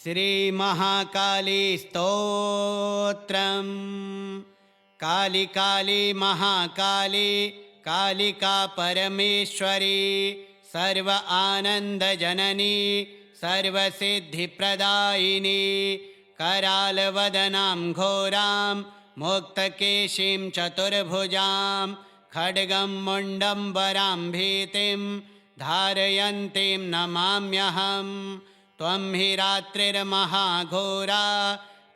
श्रीमहाकाली स्तोत्रम्। काली काली महाकाली कालिका परमेश्वरी सर्व आनंद जननी सर्वसिद्धिप्रदायिनी करालवदनां घोरां मुक्तकेशीं चतुर्भुजां खड्गं मुण्डं वरां भीतिं धारयन्तीं नमाम्यहम्। त्वं हि रात्रिर्महाघोरा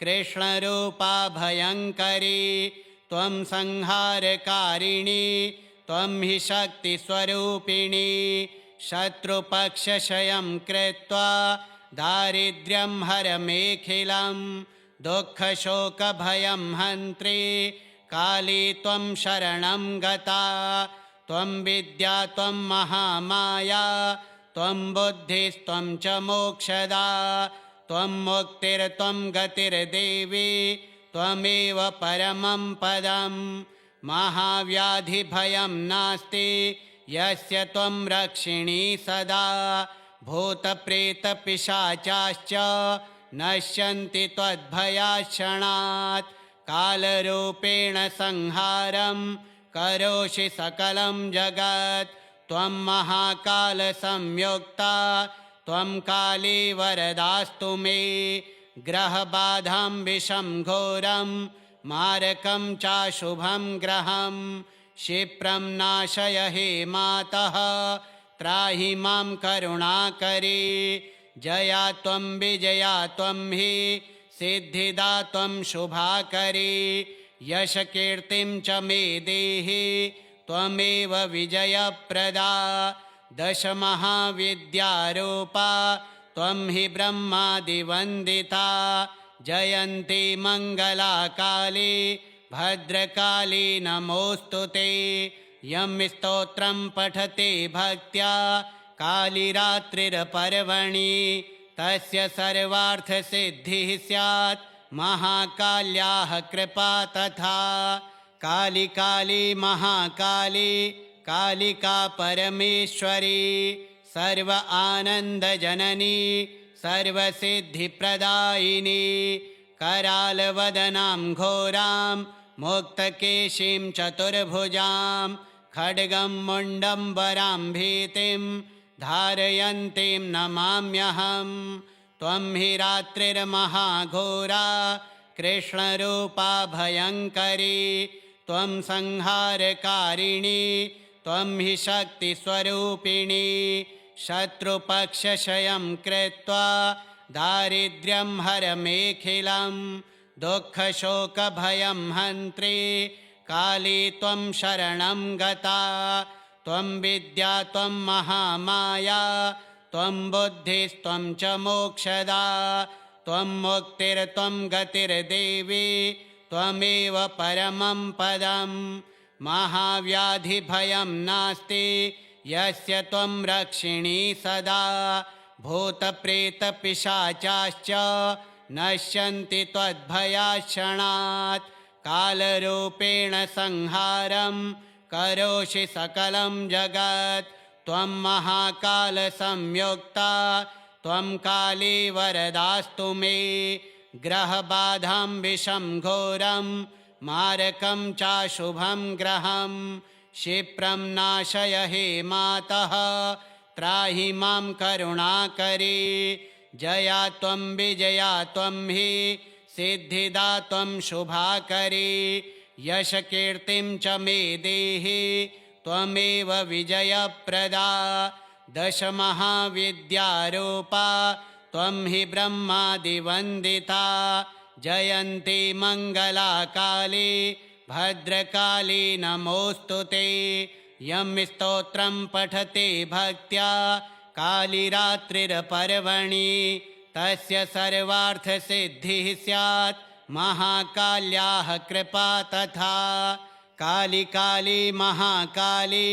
कृष्णरूपा भयङ्करी त्वं संहारकारिणी त्वं हि शक्तिस्वरूपिणी शत्रुपक्षक्षयं कृत्वा दारिद्र्यं हरमेखिलं दुःखशोकभयं हन्त्री काली त्वं शरणं गता। त्वं विद्या त्वं महामाया त्वं बुद्धिस्त्वं च मोक्षदा त्वं मुक्तिर्त्वं गतिर्देवी त्वमेव परमं पदम्। महाव्याधिभयं नास्ति यस्य त्वं रक्षिणी सदा भूतप्रेतपिशाचाश्च नश्यन्ति त्वद्भयात् कालरूपेण संहारं करोषि सकलं जगत्। त्वं महाकालसंयुक्ता त्वं काली वरदास्तु मे ग्रहबाधां विषं घोरं मारकं चाशुभं ग्रहं क्षिप्रं नाशय हे मातः त्राहि मां करुणाकरी। जया त्वं विजया त्वं हि सिद्धिदा त्वं शुभाकरी यशकीर्तिं च मे देहि त्वमेव विजयप्रदा। दशमहाविद्यारूपा त्वं हि ब्रह्मादिवन्दिता जयन्ती मङ्गला काली भद्रकाली नमोऽस्तु ते। यं स्तोत्रं पठते भक्त्या कालिरात्रिर्पर्वणि तस्य सर्वार्थसिद्धिः स्यात् महाकाल्याः कृपा तथा। काली काली महाकाली कालिका परमेश्वरी सर्व आनंद जननी सर्वसिद्धिप्रदायिनी करालवदनां घोरां मुक्तकेशीं चतुर्भुजां खड्गं मुण्डं वरां भीतिं धारयन्तीं नमाम्यहम्। त्वं हि रात्रिर्महाघोरा कृष्णरूपा भयङ्करी त्वं संहारकारिणी त्वं हि शक्तिस्वरूपिणी शत्रुपक्षक्षयं कृत्वा दारिद्र्यं हरमेखिलं दुःखशोकभयं हन्त्री काली त्वं शरणं गता। त्वं विद्या त्वं महामाया त्वं बुद्धिस्त्वं च मोक्षदा त्वं मुक्तिर्त्वं गतिर्देवी त्वमेव परमं पदम्। महाव्याधिभयं नास्ति यस्य त्वं रक्षिणी सदा भूतप्रेतपिशाचाश्च नश्यन्ति त्वद्भयात् कालरूपेण संहारं करोषि सकलं जगत्। त्वं महाकालसंयुक्ता त्वं काली वरदास्तु मे ग्रहबाधां विषं घोरं मारकं चाशुभं ग्रहं क्षिप्रं नाशय हे मातः त्राहि मां करुणाकरी। जया त्वं विजया त्वं हि सिद्धिदा त्वं शुभाकरी यशकीर्तिं च मे देहि त्वमेव विजयप्रदा। दशमहाविद्यारूपा त्वं हि ब्रह्मादिवन्दिता जयन्ती मङ्गला काली भद्रकाली नमोऽस्तु ते। यं स्तोत्रं पठते भक्त्या कालिरात्रिर्पर्वणि तस्य सर्वार्थसिद्धिः स्यात् महाकाल्याः कृपा तथा। काली काली महाकाली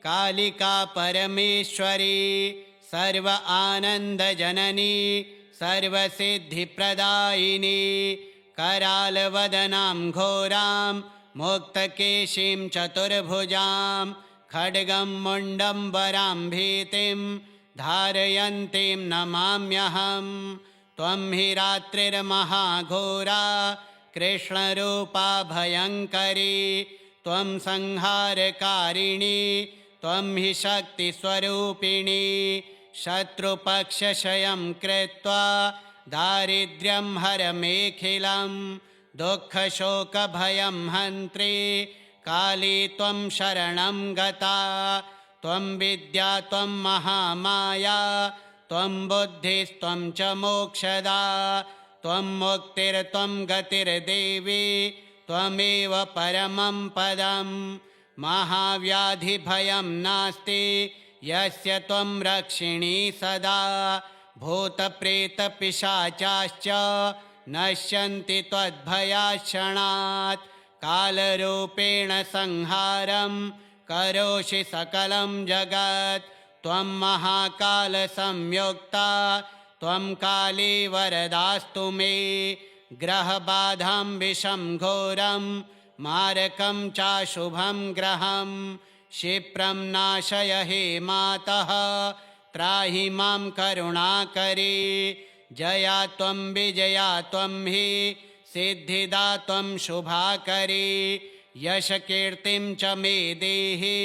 कालिका परमेश्वरी सर्व आनंद जननी सर्वसिद्धिप्रदायिनी करालवदनां घोरां मुक्तकेशीं चतुर्भुजां खड्गं मुण्डं वरां भीतिं धारयन्तीं नमाम्यहम्। त्वं हि रात्रिर्महाघोरा कृष्णरूपा भयङ्करी त्वं संहारकारिणी त्वं हि शक्तिस्वरूपिणी शत्रुपक्षक्षयं कृत्वा दारिद्र्यं हरमेखिलं दुःखशोकभयं हन्त्री काली त्वं शरणं गता त्वं विद्या त्वं महामाया त्वं बुद्धिस्त्वं च मोक्षदा त्वं मुक्तिर्त्वं गतिर्देवी त्वमेव परमं पदं महाव्याधिभयं नास्ति यस्य त्वं रक्षिणी सदा भूतप्रेतपिशाचाश्च नश्यन्ति त्वद्भयाक्षणात् कालरूपेण संहारं करोषि सकलं जगत् त्वं महाकालसंयुक्ता त्वं काली वरदास्तु मे ग्रहबाधां विषं घोरं मारकं चाशुभं ग्रहं क्षिप्रं नाशय हे मातः त्राहि मां करुणाकरी जया त्वं विजया त्वं हि सिद्धिदा त्वं शुभाकरी यशकीर्तिं च मे देहि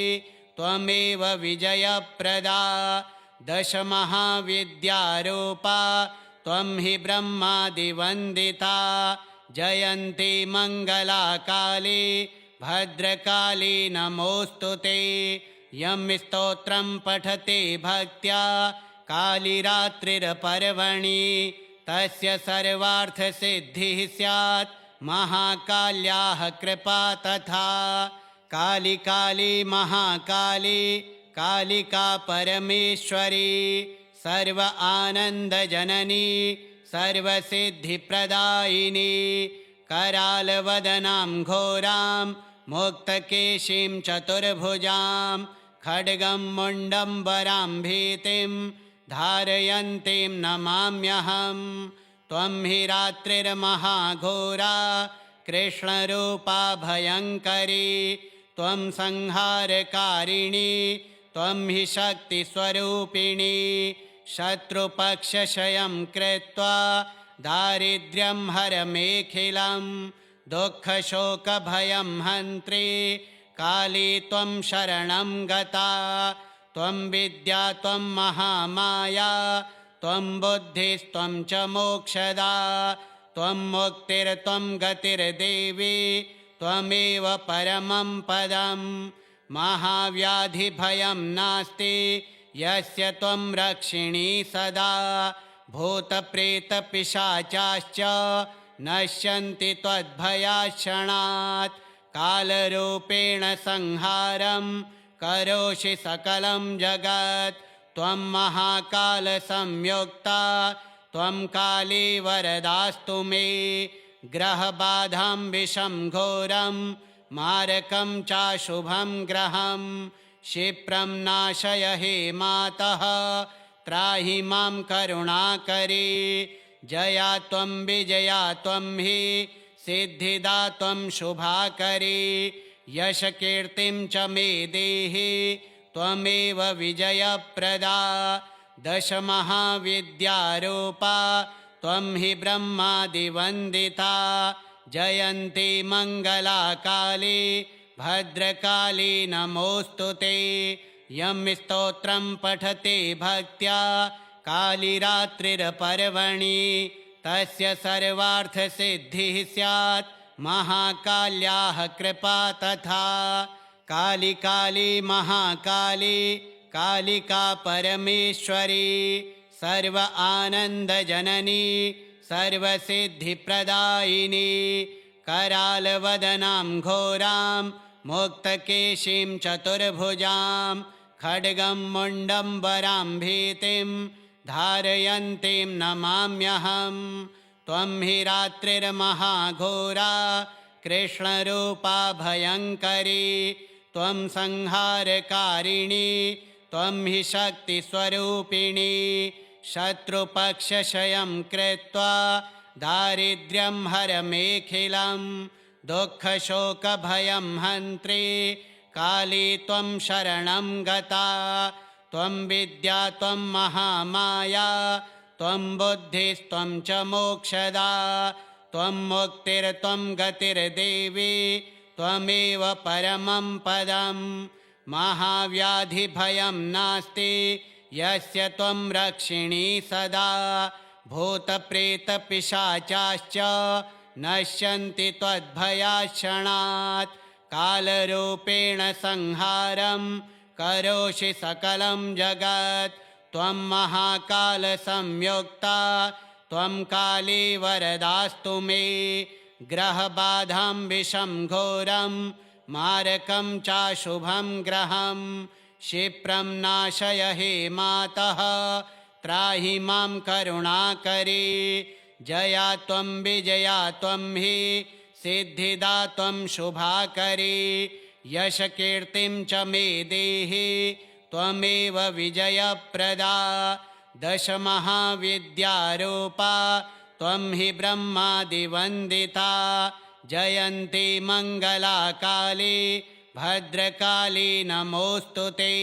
त्वमेव विजयप्रदा दशमहाविद्यारूपा त्वं हि ब्रह्मादिवन्दिता जयन्ती मङ्गला काली भद्रकाली नमोऽस्तु ते यं स्तोत्रं पठते भक्त्या कालिरात्रिर्पर्वणि तस्य सर्वार्थसिद्धिः स्यात् महाकाल्याः कृपा तथा काली काली महाकाली कालिका परमेश्वरी सर्व आनन्दजननी सर्वसिद्धिप्रदायिनी करालवदनां घोरां मुक्तकेशीं चतुर्भुजां खड्गं मुण्डं वरां भीतिं धारयन्तीं नमाम्यहं त्वं हि रात्रिर्महाघोरा कृष्णरूपा भयङ्करी त्वं संहारकारिणी त्वं हि शक्तिस्वरूपिणी शत्रुपक्षक्षयं कृत्वा दारिद्र्यं हरमेखिलं दुःखशोकभयं हन्त्री काली त्वं शरणं गता त्वं विद्या त्वं महामाया त्वं बुद्धिस्त्वं च मोक्षदा त्वं मुक्तिर्त्वं गतिर्देवी त्वमेव परमं पदं महाव्याधिभयं नास्ति यस्य त्वं रक्षिणी सदा भूतप्रेतपिशाचाश्च नश्यन्ति त्वद्भयाक्षणात् कालरूपेण संहारं करोषि सकलं जगत् त्वं महाकालसंयुक्ता त्वं काली वरदास्तु मे ग्रहबाधां विषं घोरं मारकं चाशुभं ग्रहं क्षिप्रं नाशय हे मातः त्राहि मां करुणाकरी जया त्वं विजया त्वं हि सिद्धिदा त्वं शुभाकरी यशकीर्तिं च मे देहि त्वमेव विजयप्रदा दशमहाविद्यारूपा त्वं हि ब्रह्मादिवन्दिता जयन्ती मङ्गला काली भद्रकाली नमोऽस्तु ते यं स्तोत्रं पठते भक्त्या कालिरात्रिर्पर्वणि तस्य सर्वार्थसिद्धिः स्यात् महाकाल्याः कृपा तथा काली काली महाकाली कालिका परमेश्वरी सर्व आनन्दजननी सर्वसिद्धिप्रदायिनी करालवदनां घोरां मुक्तकेशीं चतुर्भुजां खड्गं मुण्डं वरां भीतिं धारयन्तीं नमाम्यहं त्वं हि रात्रिर्महाघोरा कृष्णरूपा भयङ्करी त्वं संहारकारिणी त्वं हि शक्तिस्वरूपिणी शत्रुपक्षक्षयं कृत्वा दारिद्र्यं हरमेखिलं दुःखशोकभयं हन्त्री काली त्वं शरणं गता त्वं विद्या त्वं महामाया त्वं बुद्धिस्त्वं च मोक्षदा त्वं मुक्तिर्त्वं गतिर्देवी त्वमेव परमं पदम् महाव्याधिभयं नास्ति यस्य त्वं रक्षिणी सदा भूतप्रेतपिशाचाश्च नश्यन्ति त्वद्भयाक्षणात् कालरूपेण संहारं करोषि सकलं जगत् त्वं महाकालसंयुक्ता त्वं काली वरदास्तु मे ग्रहबाधां विषं घोरं मारकं चाशुभं ग्रहं क्षिप्रं नाशय हे मातः त्राहि मां करुणाकरी जया त्वं विजया त्वं हि सिद्धिदा त्वं शुभाकरी यशकीर्तिं च मे देहि त्वमेव विजयप्रदा दशमहाविद्यारूपा त्वं हि ब्रह्मादिवन्दिता जयन्ती मङ्गला काली भद्रकाली नमोऽस्तु ते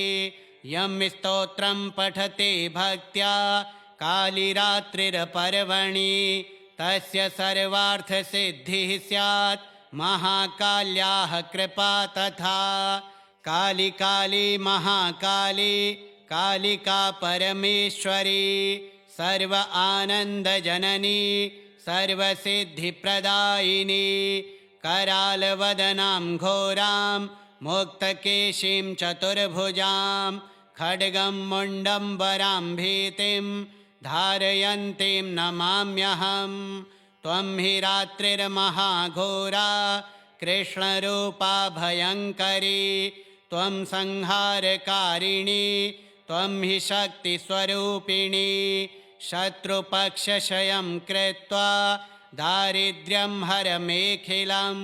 यं स्तोत्रं पठते भक्त्या कालिरात्रिर्पर्वणि तस्य सर्वार्थसिद्धिः स्यात् महाकाल्याः कृपा तथा काली काली महाकाली कालिका परमेश्वरी सर्व आनन्दजननी सर्वसिद्धिप्रदायिनी करालवदनां घोरां मुक्तकेशीं चतुर्भुजां खड्गं मुण्डं वरां भीतिं धारयन्तीं नमाम्यहं त्वं हि रात्रिर्महाघोरा कृष्णरूपा भयङ्करी त्वं संहारकारिणी त्वं हि शक्तिस्वरूपिणी शत्रुपक्षशयं कृत्वा दारिद्र्यं हरमेखिलं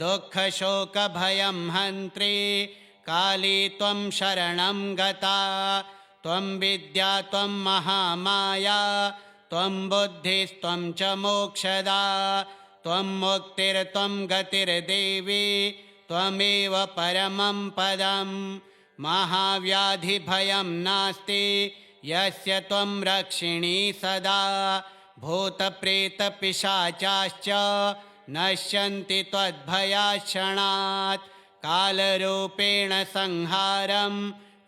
दुःखशोकभयं हन्त्री काली त्वं शरणं गता त्वं विद्या त्वं महामाया त्वं बुद्धिस्त्वं च मोक्षदा त्वं मुक्तिर्त्वं गतिर्देवी त्वमेव परमं पदम् महाव्याधिभयं नास्ति यस्य त्वं रक्षिणी सदा भूतप्रेतपिशाचाश्च नश्यन्ति त्वद्भयाक्षणात् कालरूपेण संहारं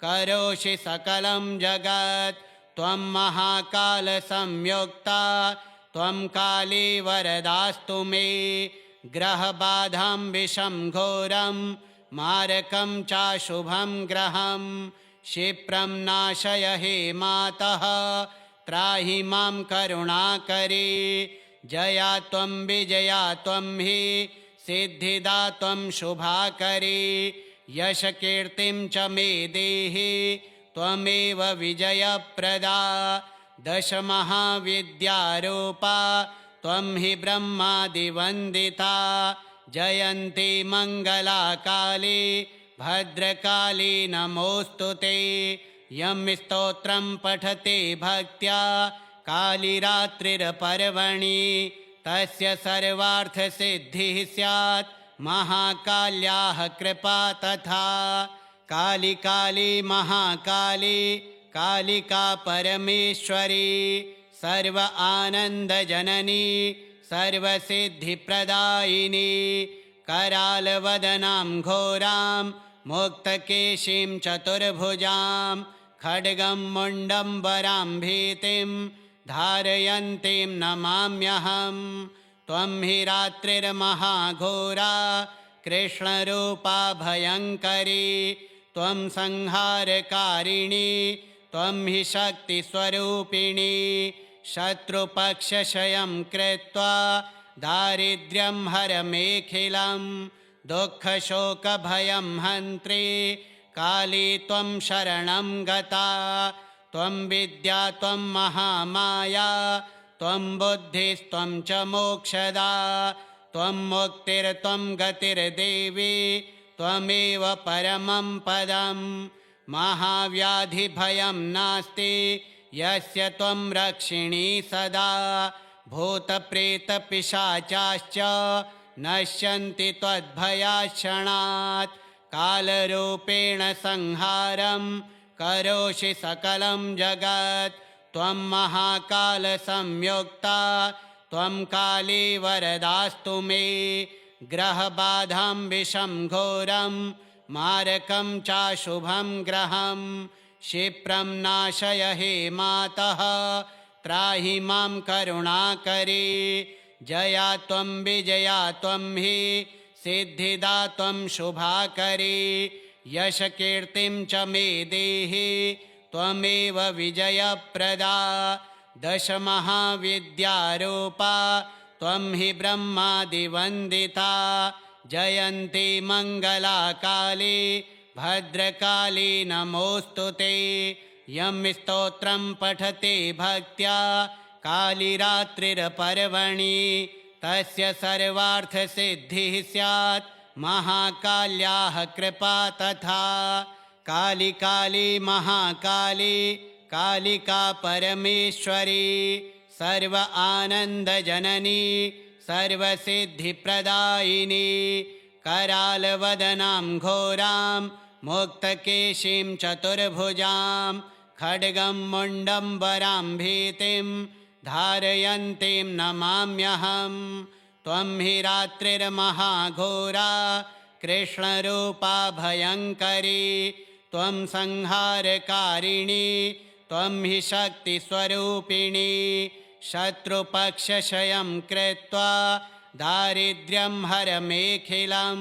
करोषि सकलं जगत् त्वं महाकालसंयुक्ता त्वं काली वरदास्तु मे ग्रहबाधां विषं घोरं मारकं चाशुभं ग्रहं क्षिप्रं नाशय हे मातः त्राहि मां करुणाकरी जया त्वं विजया त्वं हि सिद्धिदा त्वं शुभाकरी यशकीर्तिं च मे देहि त्वमेव विजयप्रदा दशमहाविद्यारूपा त्वं हि ब्रह्मादिवन्दिता जयन्ती मङ्गला काली भद्रकाली नमोऽस्तु ते यं स्तोत्रं पठते भक्त्या कालिरात्रिर्पर्वणि तस्य सर्वार्थसिद्धिः स्यात् महाकाल्याः कृपा तथा काली काली महाकाली कालिका परमेश्वरी सर्व आनन्दजननी सर्वसिद्धिप्रदायिनी करालवदनां घोरां मुक्तकेशीं चतुर्भुजां खड्गं मुण्डं वरां भीतिं धारयन्तीं नमाम्यहं त्वं हि रात्रिर्महाघोरा कृष्णरूपा भयङ्करी त्वं संहारकारिणी त्वं हि शक्तिस्वरूपिणी शत्रुपक्षशयं कृत्वा दारिद्र्यं हरमेखिलं दुःखशोकभयं हन्त्री काली त्वं शरणं गता त्वं विद्या त्वं महामाया त्वं बुद्धिस्त्वं च मोक्षदा त्वं मुक्तिर्त्वं गतिर्देवी त्वमेव परमं पदम् महाव्याधिभयं नास्ति यस्य त्वं रक्षिणी सदा भूतप्रेतपिशाचाश्च नश्यन्ति त्वद्भयाक्षणात् कालरूपेण संहारं करोषि सकलं जगत् त्वं महाकालसंयुक्ता त्वं काली वरदास्तु मे ग्रहबाधां विषं घोरं मारकं चाशुभं ग्रहं क्षिप्रं नाशय हे मातः त्राहि मां करुणाकरी जया त्वं विजया त्वं हि सिद्धिदा त्वं शुभाकरी यशकीर्तिं च मे देहि त्वमेव विजयप्रदा दशमहाविद्यारूपा त्वं हि ब्रह्मादिवन्दिता जयन्ती मङ्गला काली भद्रकाली नमोऽस्तु ते यं स्तोत्रं पठते भक्त्या कालिरात्रिपर्वणि तस्य सर्वार्थसिद्धिः स्यात् महाकाल्याः कृपा तथा काली काली महाकाली कालिका परमेश्वरी सर्व आनन्दजननी सर्वसिद्धिप्रदायिनी करालवदनां घोरां मुक्तकेशीं चतुर्भुजां खड्गं मुण्डं वरां भीतिं धारयन्तीं नमाम्यहं त्वं हि रात्रिर्महाघोरा कृष्णरूपा भयङ्करी त्वं संहारकारिणी त्वं हि शक्तिस्वरूपिणी शत्रुपक्षक्षयं कृत्वा दारिद्र्यं हरमेखिलं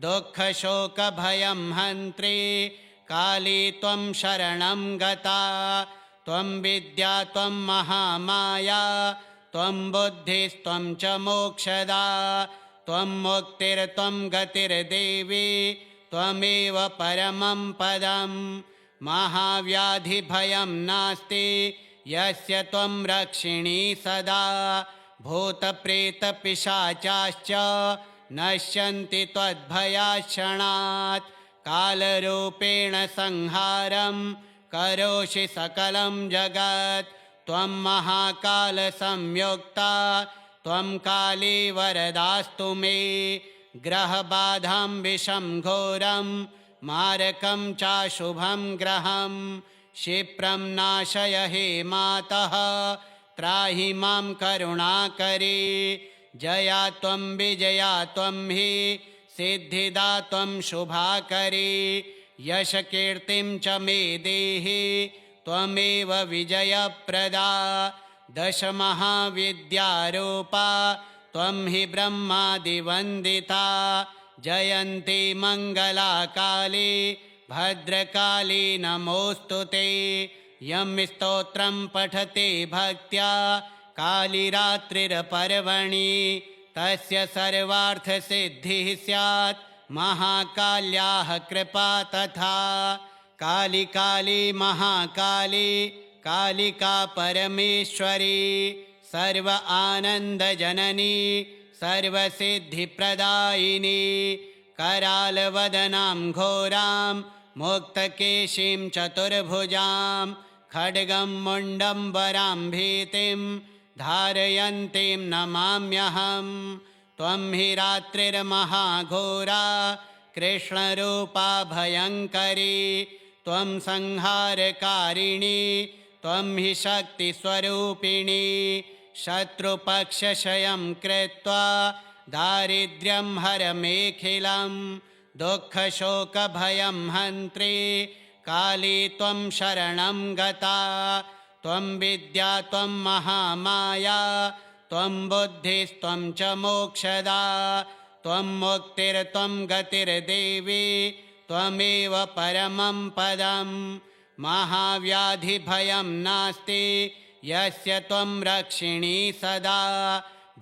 दुःखशोकभयं हन्त्री काली त्वं शरणं गता त्वं विद्या त्वं महामाया त्वं बुद्धिस्त्वं च मोक्षदा त्वं मुक्तिर्त्वं गतिर्देवी त्वमेव परमं पदं महाव्याधिभयं नास्ति यस्य त्वं रक्षिणी सदा भूतप्रेतपिशाचाश्च नश्यन्ति त्वद्भयाक्षणात् कालरूपेण संहारं करोषि सकलं जगत् त्वं महाकालसंयुक्ता त्वं काली वरदास्तु मे ग्रहबाधां विषं घोरं मारकं चाशुभं ग्रहं क्षिप्रं नाशय हे मातः त्राहि मां करुणाकरी जया त्वं विजया त्वं हि सिद्धिदा त्वं शुभाकरी यशकीर्तिं च मे देहि त्वमेव विजयप्रदा दशमहाविद्यारूपा त्वं हि ब्रह्मादिवन्दिता जयन्ती मङ्गला काली भद्रकाली नमोऽस्तु ते यं स्तोत्रं पठते भक्त्या कालिरात्रिपर्वणि तस्य सर्वार्थसिद्धिः स्यात् महाकाल्याः कृपा तथा काली काली महाकाली कालिका परमेश्वरी सर्व आनन्दजननी सर्वसिद्धिप्रदायिनी करालवदनां घोरां मुक्तकेशीं चतुर्भुजां खड्गं मुण्डं वरां भीतिं धारयन्तीं नमाम्यहं त्वं हि रात्रिर्महाघोरा कृष्णरूपा भयङ्करी त्वं संहारकारिणी त्वं हि शक्तिस्वरूपिणी शत्रुपक्षक्षयं कृत्वा दारिद्र्यं हरमेखिलं दुःखशोकभयं हन्त्री काली त्वं शरणं गता त्वं विद्या त्वं महामाया त्वं बुद्धिस्त्वं च मोक्षदा त्वं मुक्तिर्त्वं गतिर्देवी त्वमेव परमं पदं महाव्याधिभयं नास्ति यस्य त्वं रक्षिणी सदा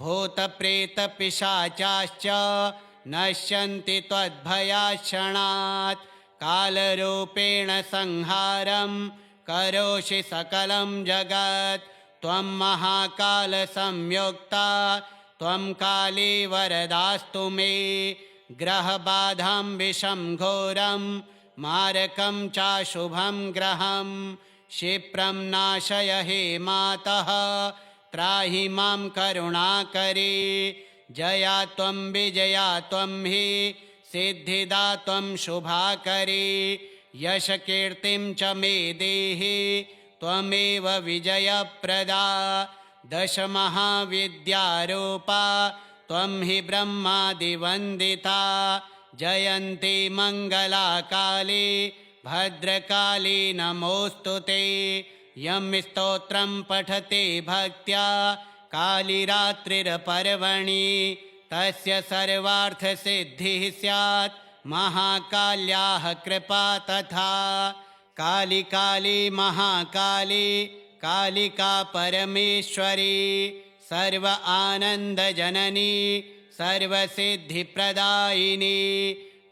भूतप्रेतपिशाचाश्च नश्यन्ति त्वद्भयाक्षणात् कालरूपेण संहारं करोषि सकलं जगत् त्वं महाकालसंयुक्ता त्वं काली वरदास्तु मे ग्रहबाधां विषं घोरं मारकं चाशुभं ग्रहं क्षिप्रं नाशय हे मातः त्राहि मां करुणाकरी जया त्वं विजया त्वं हि सिद्धिदा त्वं शुभाकरी यशकीर्तिं च मे देहि त्वमेव विजयप्रदा दशमहाविद्यारूपा त्वं हि ब्रह्मादिवन्दिता जयन्ती मङ्गलाकाली भद्रकाली नमोऽस्तु ते यं स्तोत्रं पठते भक्त्या कालिरात्रिर्पर्वणि तस्य सर्वार्थसिद्धिः स्यात् महाकाल्याः कृपा तथा काली काली महाकाली कालिका परमेश्वरी सर्व आनन्दजननी सर्वसिद्धिप्रदायिनी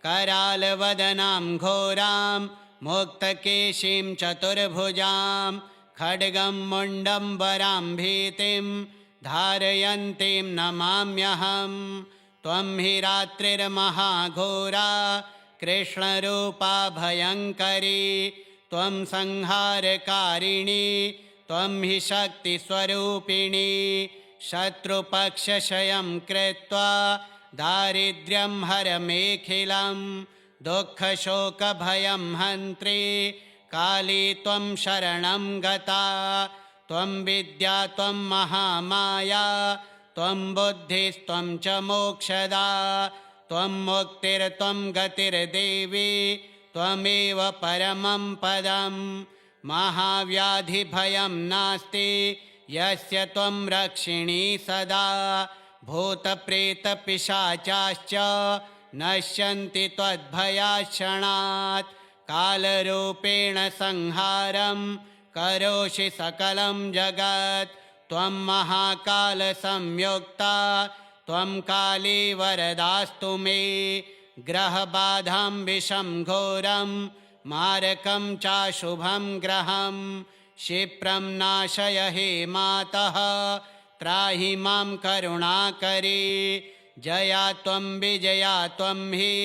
करालवदनां घोरां मुक्तकेशीं चतुर्भुजां खड्गं मुण्डं वरां भीतिं धारयन्तीं नमाम्यहं त्वं हि रात्रिर्महाघोरा कृष्णरूपा भयङ्करी त्वं संहारकारिणी त्वं हि शक्तिस्वरूपिणी शत्रुपक्षशयं कृत्वा दारिद्र्यं हरमेखिलं दुःखशोकभयं हन्त्री काली त्वं शरणं गता त्वं विद्या त्वं महामाया त्वं बुद्धिस्त्वं च मोक्षदा त्वं मुक्तिर्त्वं गतिर्देवी त्वमेव परमं पदं महाव्याधिभयं नास्ति यस्य त्वं रक्षिणी सदा भूतप्रेतपिशाचाश्च नश्यन्ति त्वद्भयाक्षणात् कालरूपेण संहारं करोषि सकलं जगत् त्वं महाकालसंयुक्ता त्वं काली वरदास्तु मे ग्रहबाधां विषं घोरं मारकं चाशुभं ग्रहं क्षिप्रं नाशय हे मातः त्राहि मां करुणाकरी जया त्वं विजया त्वं हि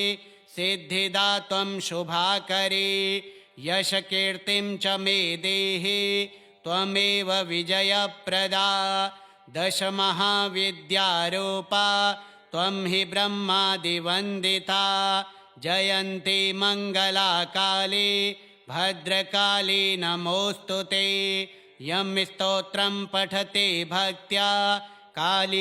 सिद्धिदा त्वं शुभाकरी यशकीर्तिं च मे देहि त्वमेव विजयप्रदा दशमहाविद्यारूपा त्वं हि ब्रह्मादिवन्दिता जयन्ती मङ्गलाकाली भद्रकाली नमोऽस्तु ते यं स्तोत्रं पठते भक्त्या कालिरात्रिर्पर्वणि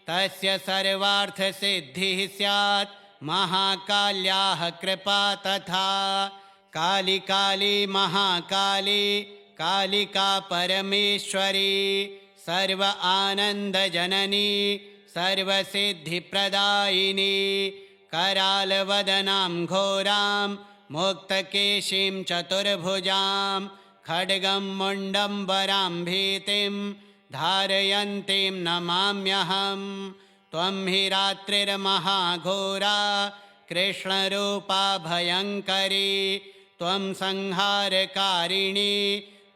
तस्य सर्वार्थसिद्धिः स्यात् महाकाल्याः कृपा तथा काली काली महाकाली कालिका परमेश्वरी सर्व आनन्दजननी सर्वसिद्धिप्रदायिनी करालवदनां घोरां मुक्तकेशीं चतुर्भुजां खड्गं मुण्डं वरां भीतिं धारयन्तीं नमाम्यहं त्वं हि रात्रिर्महाघोरा कृष्णरूपा भयङ्करी त्वं संहारकारिणी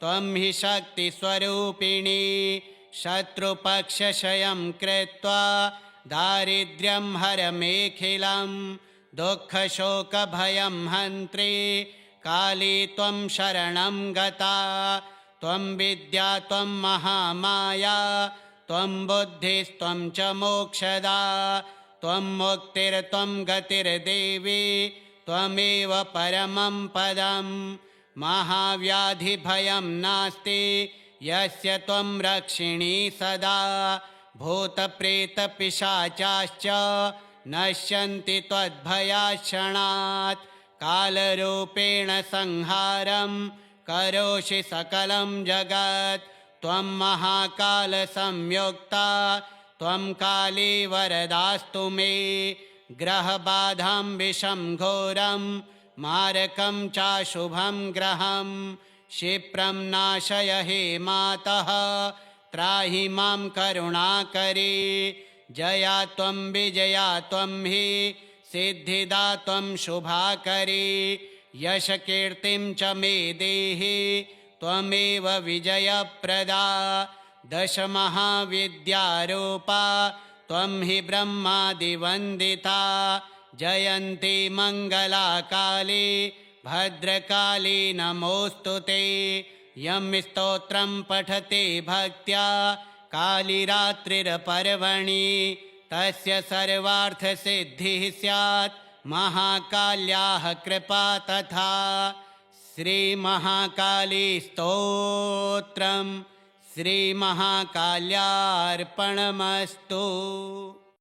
त्वं हि शक्तिस्वरूपिणी शत्रुपक्षशयं कृत्वा दारिद्र्यं हरमेखिलं दुःखशोकभयं हन्त्री काली त्वं शरणं गता त्वं विद्या त्वं महामाया त्वं बुद्धिस्त्वं च मोक्षदा त्वं मुक्तिर्त्वं गतिर्देवी त्वमेव परमं पदं महाव्याधिभयं नास्ति यस्य त्वं रक्षिणी सदा भूतप्रेतपिशाचाश्च नश्यन्ति त्वद्भयाक्षणात् कालरूपेण संहारं करोषि सकलं जगत् त्वं महाकालसंयुक्ता त्वं काली वरदास्तु मे ग्रहबाधां विषं घोरं मारकं चाशुभं ग्रहं क्षिप्रं नाशय हे मातः त्राहि मां करुणाकरी जया त्वं विजया त्वं हि सिद्धिदा त्वं शुभाकरी यशकीर्तिं च मे देहि त्वमेव विजयप्रदा दशमहाविद्यारूपा त्वं हि ब्रह्मादिवन्दिता जयन्ती मङ्गलाकाली भद्रकाली नमोऽस्तु ते यं स्तोत्रं पठते भक्त्या कालिरात्रिर्पर्वणि तस्य सर्वार्थसिद्धिः स्यात् महाकाल्याः कृपा तथा श्रीमहाकाली स्तोत्रम् श्रीमहाकाल्यार्पणमस्तु।